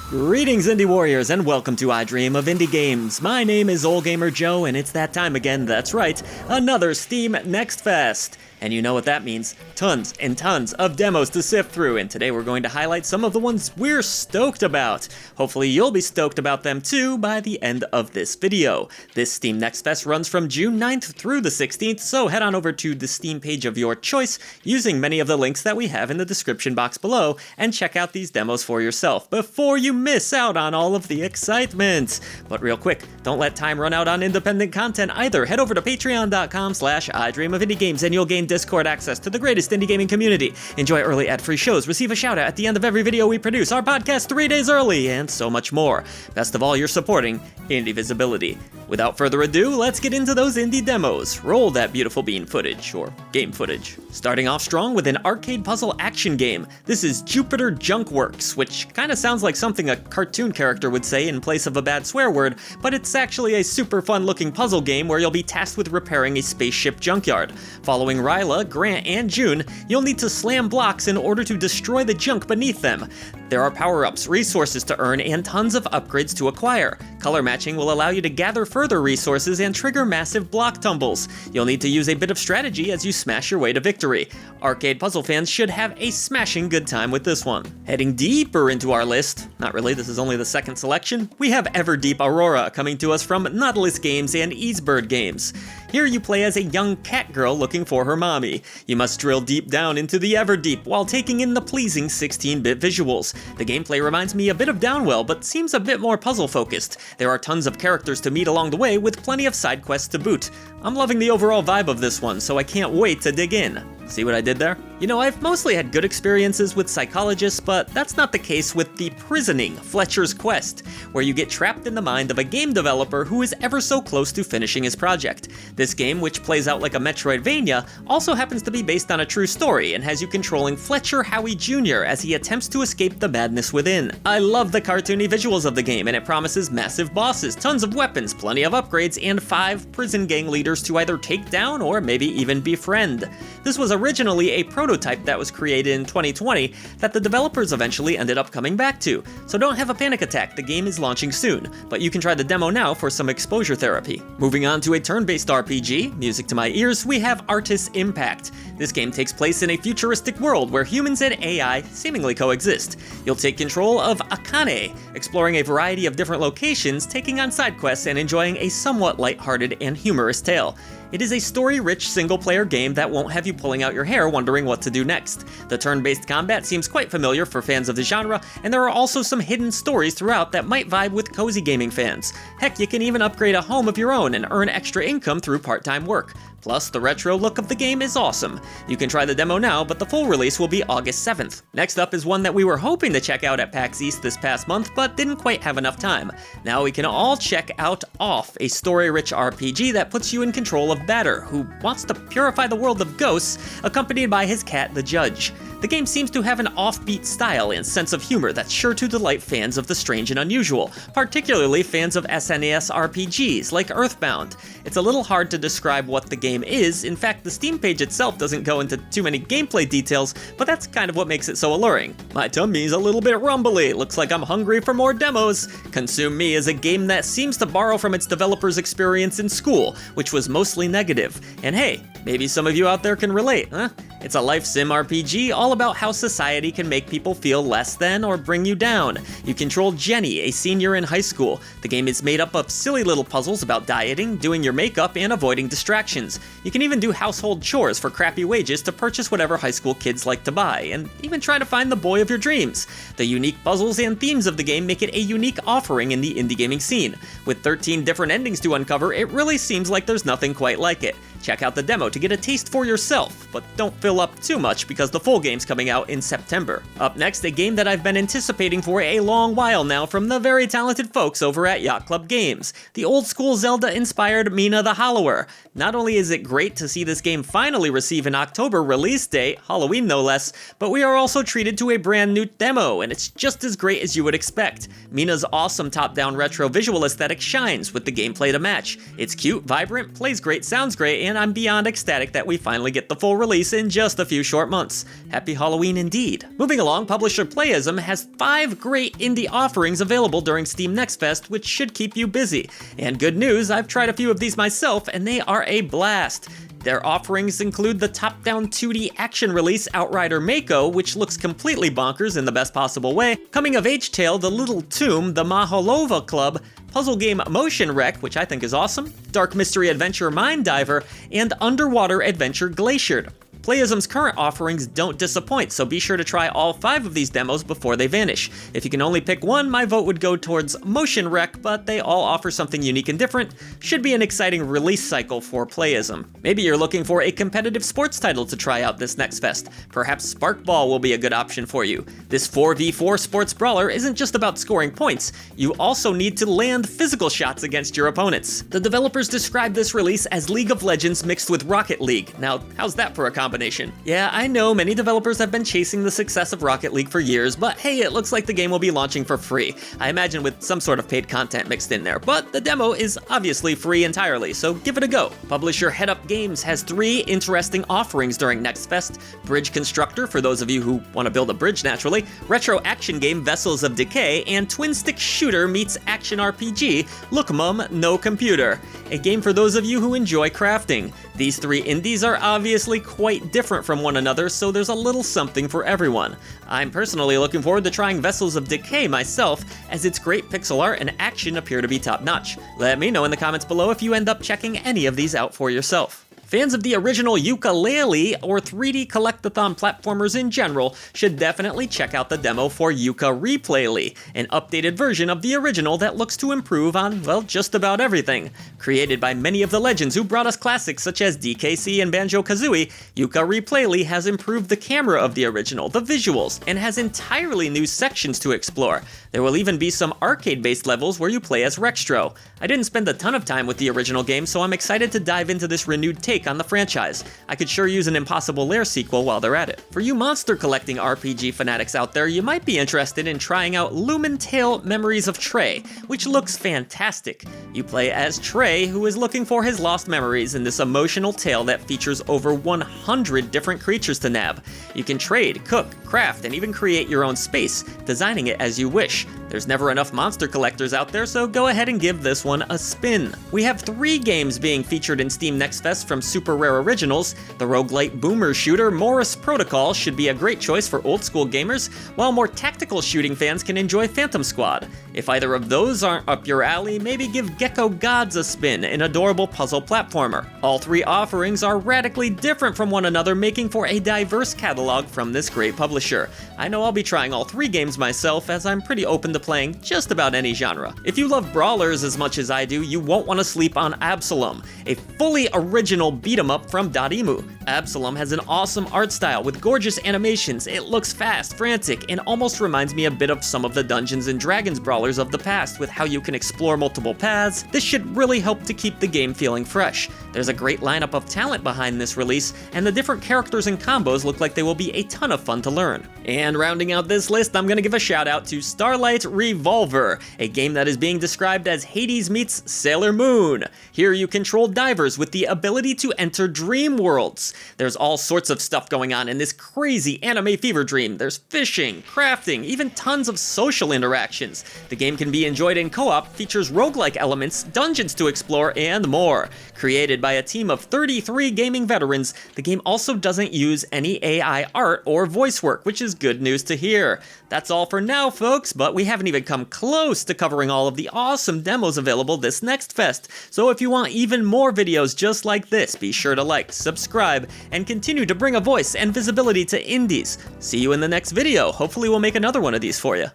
Greetings, Indie Warriors, and welcome to I Dream of Indie Games. My name is Ol Gamer Joe, and it's that time again, that's right, another Steam Next Fest. And you know what that means, tons and tons of demos to sift through, and today we're going to highlight some of the ones we're stoked about. Hopefully you'll be stoked about them too by the end of this video. This Steam Next Fest runs from June 9th through the 16th, so head on over to the Steam page of your choice, using many of the links that we have in the description box below, and check out these demos for yourself before you miss out on all of the excitement. But real quick, don't let time run out on independent content either. Head over to patreon.com/idreamofindiegames and you'll gain Discord access to the greatest indie gaming community. Enjoy early ad-free shows, receive a shout out at the end of every video we produce, our podcast 3 days early, and so much more. Best of all, you're supporting indie visibility. Without further ado, let's get into those indie demos. Roll that beautiful bean footage, or game footage. Starting off strong with an arcade puzzle action game. This is Jupiter Junkworks, which kinda sounds like something a cartoon character would say in place of a bad swear word, but it's actually a super fun looking puzzle game where you'll be tasked with repairing a spaceship junkyard. Following Ryla, Grant, and June, you'll need to slam blocks in order to destroy the junk beneath them. There are power-ups, resources to earn, and tons of upgrades to acquire. Color matching will allow you to gather further resources and trigger massive block tumbles. You'll need to use a bit of strategy as you smash your way to victory. Arcade puzzle fans should have a smashing good time with this one. Heading deeper into our list, not really, this is only the second selection, we have Everdeep Aurora coming to us from Nautilus Games and Easebird Games. Here you play as a young cat girl looking for her mommy. You must drill deep down into the Everdeep while taking in the pleasing 16-bit visuals. The gameplay reminds me a bit of Downwell, but seems a bit more puzzle-focused. There are tons of characters to meet along the way, with plenty of side quests to boot. I'm loving the overall vibe of this one, so I can't wait to dig in. See what I did there? You know, I've mostly had good experiences with psychologists, but that's not the case with the Prisoning, Fletcher's Quest, where you get trapped in the mind of a game developer who is ever so close to finishing his project. This game, which plays out like a Metroidvania, also happens to be based on a true story and has you controlling Fletcher Howie Jr. as he attempts to escape the madness within. I love the cartoony visuals of the game, and it promises massive bosses, tons of weapons, plenty of upgrades, and 5 prison gang leaders to either take down or maybe even befriend. This was originally a prototype that was created in 2020 that the developers eventually ended up coming back to, so don't have a panic attack, the game is launching soon, but you can try the demo now for some exposure therapy. Moving on to a turn-based RPG, music to my ears, we have Artis Impact. This game takes place in a futuristic world where humans and AI seemingly coexist. You'll take control of Akane, exploring a variety of different locations, taking on side quests, and enjoying a somewhat lighthearted and humorous tale. It is a story-rich single-player game that won't have you pulling out your hair wondering what to do next. The turn-based combat seems quite familiar for fans of the genre, and there are also some hidden stories throughout that might vibe with cozy gaming fans. Heck, you can even upgrade a home of your own and earn extra income through part-time work. Plus, the retro look of the game is awesome. You can try the demo now, but the full release will be August 7th. Next up is one that we were hoping to check out at PAX East this past month, but didn't quite have enough time. Now we can all check out Off, a story-rich RPG that puts you in control of Batter, who wants to purify the world of ghosts, accompanied by his cat, the Judge. The game seems to have an offbeat style and sense of humor that's sure to delight fans of the strange and unusual, particularly fans of SNES RPGs like Earthbound. It's a little hard to describe what the game is. In fact, the Steam page itself doesn't go into too many gameplay details, but that's kind of what makes it so alluring. My tummy's a little bit rumbly, looks like I'm hungry for more demos. Consume Me is a game that seems to borrow from its developer's experience in school, which was mostly negative. And hey, maybe some of you out there can relate, huh? It's a life sim RPG all about how society can make people feel less than or bring you down. You control Jenny, a senior in high school. The game is made up of silly little puzzles about dieting, doing your makeup, and avoiding distractions. You can even do household chores for crappy wages to purchase whatever high school kids like to buy, and even try to find the boy of your dreams. The unique puzzles and themes of the game make it a unique offering in the indie gaming scene. With 13 different endings to uncover, it really seems like there's nothing quite like it. Check out the demo to get a taste for yourself, but don't fill up too much because the full game's coming out in September. Up next, a game that I've been anticipating for a long while now from the very talented folks over at Yacht Club Games, the old-school Zelda-inspired Mina the Hollower. Not only is it great to see this game finally receive an October release date, Halloween no less, but we are also treated to a brand new demo, and it's just as great as you would expect. Mina's awesome top-down retro visual aesthetic shines with the gameplay to match. It's cute, vibrant, plays great, sounds great, and I'm beyond ecstatic that we finally get the full release in just a few short months. Happy Halloween indeed. Moving along, publisher PLAYISM has 5 great indie offerings available during Steam Next Fest, which should keep you busy. And good news, I've tried a few of these myself, and they are a blast. Their offerings include the top-down 2D action release Outrider Mako, which looks completely bonkers in the best possible way, coming-of-age tale The Little Tomb, the Maholova Club, puzzle game Motion Wreck, which I think is awesome, dark mystery adventure Mind Diver, and underwater adventure Glaciered. PLAYISM's current offerings don't disappoint, so be sure to try all 5 of these demos before they vanish. If you can only pick one, my vote would go towards Motion Wreck, but they all offer something unique and different. Should be an exciting release cycle for PLAYISM. Maybe you're looking for a competitive sports title to try out this next fest. Perhaps Sparkball will be a good option for you. This 4v4 sports brawler isn't just about scoring points, you also need to land physical shots against your opponents. The developers describe this release as League of Legends mixed with Rocket League. Now, how's that for a combination? Yeah, I know many developers have been chasing the success of Rocket League for years, but hey, it looks like the game will be launching for free. I imagine with some sort of paid content mixed in there, but the demo is obviously free entirely, so give it a go. Publisher Headup Games has 3 interesting offerings during Next Fest: Bridge Constructor, for those of you who want to build a bridge naturally, retro action game Vessels of Decay, and twin stick shooter meets action RPG Look Mum, No Computer, a game for those of you who enjoy crafting. These 3 indies are obviously quite different from one another, so there's a little something for everyone. I'm personally looking forward to trying Vessels of Decay myself, as its great pixel art and action appear to be top-notch. Let me know in the comments below if you end up checking any of these out for yourself. Fans of the original Yooka-Laylee or 3D collectathon platformers in general should definitely check out the demo for Yooka-Replaylee, an updated version of the original that looks to improve on, well, just about everything. Created by many of the legends who brought us classics such as DKC and Banjo-Kazooie, Yooka-Replaylee has improved the camera of the original, the visuals, and has entirely new sections to explore. There will even be some arcade-based levels where you play as Rextro. I didn't spend a ton of time with the original game, so I'm excited to dive into this renewed take on the franchise. I could sure use an Impossible Lair sequel while they're at it. For you monster collecting RPG fanatics out there, you might be interested in trying out LumenTale Memories of Trey, which looks fantastic. You play as Trey, who is looking for his lost memories in this emotional tale that features over 100 different creatures to nab. You can trade, cook, craft, and even create your own space, designing it as you wish. There's never enough monster collectors out there, so go ahead and give this one a spin. We have 3 games being featured in Steam Next Fest from Super Rare Originals. The roguelite boomer shooter Morris Protocol should be a great choice for old school gamers, while more tactical shooting fans can enjoy Phantom Squad. If either of those aren't up your alley, maybe give Gecko Gods a spin, an adorable puzzle platformer. All 3 offerings are radically different from one another, making for a diverse catalog from this great publisher. I know I'll be trying all 3 games myself, as I'm pretty open to playing just about any genre. If you love brawlers as much as I do, you won't want to sleep on Absolum, a fully original beat-em-up from Dotemu. Absolum has an awesome art style with gorgeous animations. It looks fast, frantic, and almost reminds me a bit of some of the Dungeons & Dragons brawlers of the past, with how you can explore multiple paths. This should really help to keep the game feeling fresh. There's a great lineup of talent behind this release, and the different characters and combos look like they will be a ton of fun to learn. And rounding out this list, I'm gonna give a shout out to Starlight Re, Volver, a game that is being described as Hades meets Sailor Moon. Here you control divers with the ability to enter dream worlds. There's all sorts of stuff going on in this crazy anime fever dream. There's fishing, crafting, even tons of social interactions. The game can be enjoyed in co-op, features roguelike elements, dungeons to explore, and more. Created by a team of 33 gaming veterans, the game also doesn't use any AI art or voice work, which is good news to hear. That's all for now, folks, but we haven't even come close to covering all of the awesome demos available this next fest. So if you want even more videos just like this, be sure to like, subscribe, and continue to bring a voice and visibility to indies. See you in the next video. Hopefully we'll make another one of these for you.